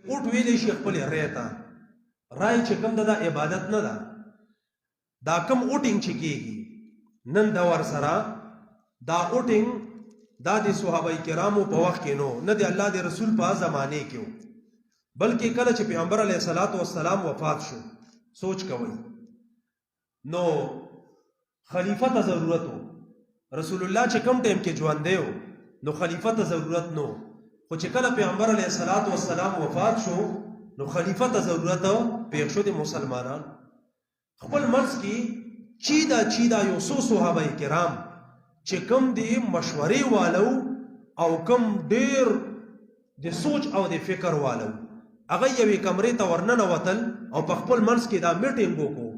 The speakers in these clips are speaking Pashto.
اوټ ویلې شي خپل ریتا رای چې کوم دا عبادت نه ده دا کوم اوټینګ چې کیږي نن دا ور سره دا اوټینګ دا د صحابه کرامو په وخت کې نو نه د الله د رسول په زمانه کې بلکې کله چې پیغمبر علیه الصلاۃ والسلام وفات شو سوچ کوئ نو خلیفہ ته ضرورت ہو رسول الله چې کوم ټیم کې ژوند دی نو خلیفہ ته ضرورت نو خو چې کله پیغمبر علیه الصلاۃ والسلام وفات شو نو خلیفہ ته ضرورت پیښ شو د مسلمانان خپل منځ کې چیدا یو څو صحابه کرام چې کوم دی مشورې والو او کوم ډیر د سوچ او د فکر والو هغه یوې کمرې ته ورننه وتل او په خپل منځ کې دا میټینګ وکړو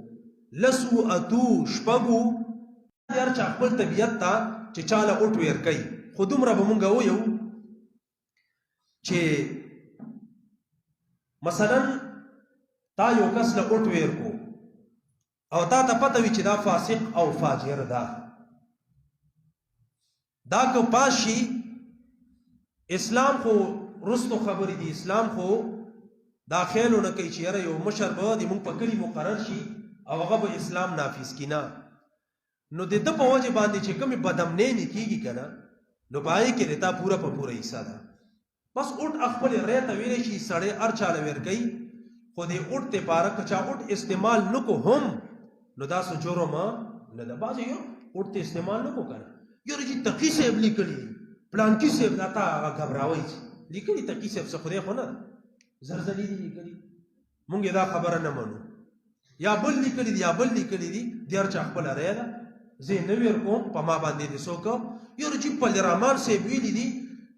لسو اتو شپږو هر چا خپل طبیعت ته چې چاله اوټ ویر کوي خو دومره به مونږ ویو چې مثلا تا یو کس له اوټ ویر کو او تا ته پته وي چې دا فاسق او فاجر ده دا که پاشي اسلام خو رستو خبرې دي اسلام خو دا خیالو نه کوي چې یاره یو مشر به د مونږ په کلي مقرر شي او هغه به اسلام نافذ کړي نه نو د ده په وجه باندې چې کومې بدامنۍ کېږي که نه نو په هغې کې د تا پوره په پوره حصه ده بس اوټ خپلې ری ته ویلی شي سړی هر چاله ور کوي خو د اوټ دپاره که چا اوټ استعمال نه کو هم نو دا څه جرم نه ده بعضې یو اوټ ته استعمال نه کو که نه یاره چې تقي صاحب لیکلي پلانکي صاحب دا تا هغه ګبراوئ لیکلي تقي صاحب څه خدای خو نه ده زرزلي دي لیکلي مونږ دا خبره نه منو یا بل لیکلي دي یا بل لیکلي دي د هر چا خپله ری ده زه یې نه ویر کوم په ما باندې دې څوک یاره چې پل رحمان صاحب ویلي دي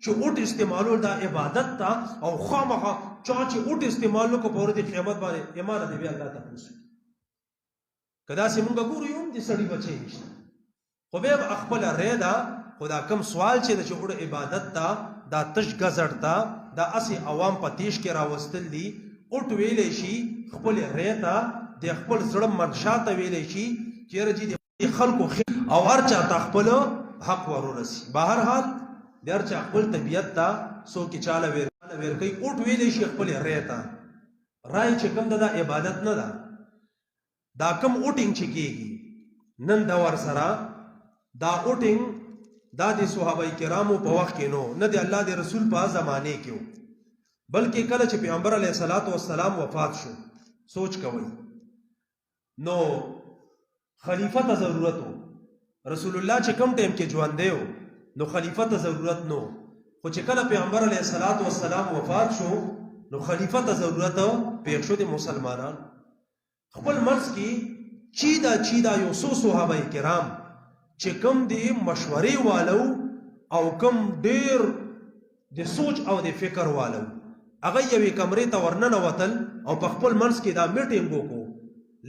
چې اوټ استعمالول دا عبادت ته او خامخا چا چې اوټ استعمال نه کو په ورځ د قیامت باندې ایمان دې بیا الله ته پوښتنه که داسې مونږ ګورو یو د سړي بچی نشته خو بیا خپل ری ده خو دا کم سوال چې د چې اوټ عبادت ته دا تش ګزړ ته دا اسې عوام په تیش کې راوستل دي اوټ ویلی شي خپل ری ته د خپل زړه منشا ته ویلی شي چېرې چې د خلکو او هر چا ته خپل حق ورورسي بهر حال د هر چا خپل طبیعت ته څوک یې چاله ویر کوي اوټ ویلی شي خپل ری ته رای چې کوم دا عبادت نه ده دا کوم اوټینګ چې کیږي نن دا ور سره دا اوټینګ دا د صحابه کرامو په وخت کې نو نه د الله د رسول په زمانه کې بلکې کله چې پیغمبر علیه الصلاۃ والسلام وفات شو سوچ کوئ نو خلیفہ ته ضرورت ہو رسول الله چې کوم ټیم کې ژوند دی نو خلیفہ ته ضرورت نو خو چې کله پیغمبر علیه الصلاۃ والسلام وفات شو نو خلیفہ ته ضرورت پیښ شو د مسلمانان خپل منځ کې چیدا یو څو صحابه کرام چې کوم دی مشورې والو او کوم ډیر د سوچ او د فکر والو هغه یوې کمرې ته ورننه وتل او په خپل منځ کې دا میټینګ وکړو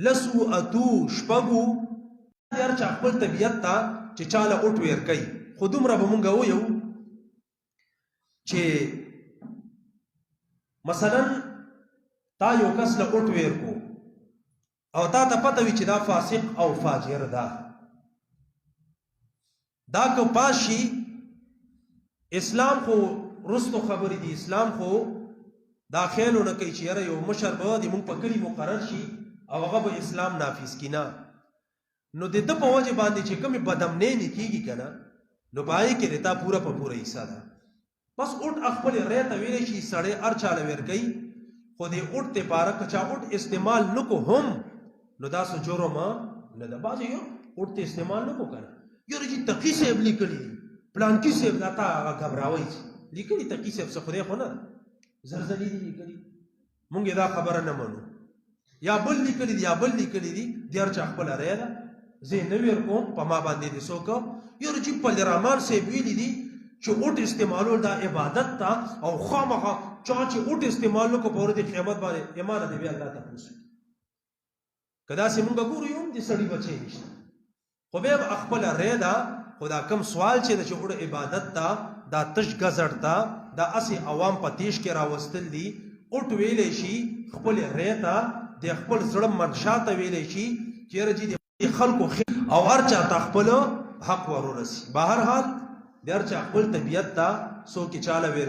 لسو اتو شپږو هر چا خپل طبیعت ته چې چاله اوټ ویر کوي خو دومره به مونږ ویو چې مثلا تا یو کس له اوټ ویر کو او تا ته پته وي چې دا فاسق او فاجر ده دا که پاشي اسلام خو رستو خبرې دي اسلام خو دا خیالو نه کوي چې یاره یو مشر به د مونږ په کلي مقرر شي او هغه به اسلام نافذ کړي نه نو د ده په وجه باندې چې کومې بدامنۍ کېږي که نه نو په هغې کې د تا پوره په پوره حصه ده بس اوټ خپلې ری ته ویلی شي سړی هر چاله ور کوي خو د اوټ دپاره که چا اوټ استعمال نه کو هم نو دا څه جرم نه ده بعضې یو اوټ ته استعمال نه کو که نه یاره چې تقي صاحب لیکلي دي پلانکي صاحب دا تا هغه ګبراوئ لیکلي تقي صاحب څه خدای خو نه ده زرزلي دي لیکلي مونږ دا خبره نه منو یا بل لیکلي دي یا بل لیکلي دي د هر چا خپله ری ده زه یې نه ویر کوم په ما باندې دې څوک یاره چې پل رحمان صاحب ویلي دي چې اوټ استعمالول دا عبادت ته او خامخا چا چې اوټ استعمال نه کو په ورځ د قیامت باندې ایمان دې بیا الله ته پوښتنه که داسې مونږ ګورو یو د سړي بچی نشته خو بیا خپل ری ده خو دا کم سوال چې د چې اوټ عبادت ته دا تش ګزړ ته دا اسې عوام په تیش کې راوستل دي اوټ ویلی شي خپل ری ته د خپل زړه منشا ته ویلی شي چېرې چې د خلکو او هر چا ته خپل حق ورورسي بهر حال د هر چا خپل طبیعت ته څوک یې چاله ویر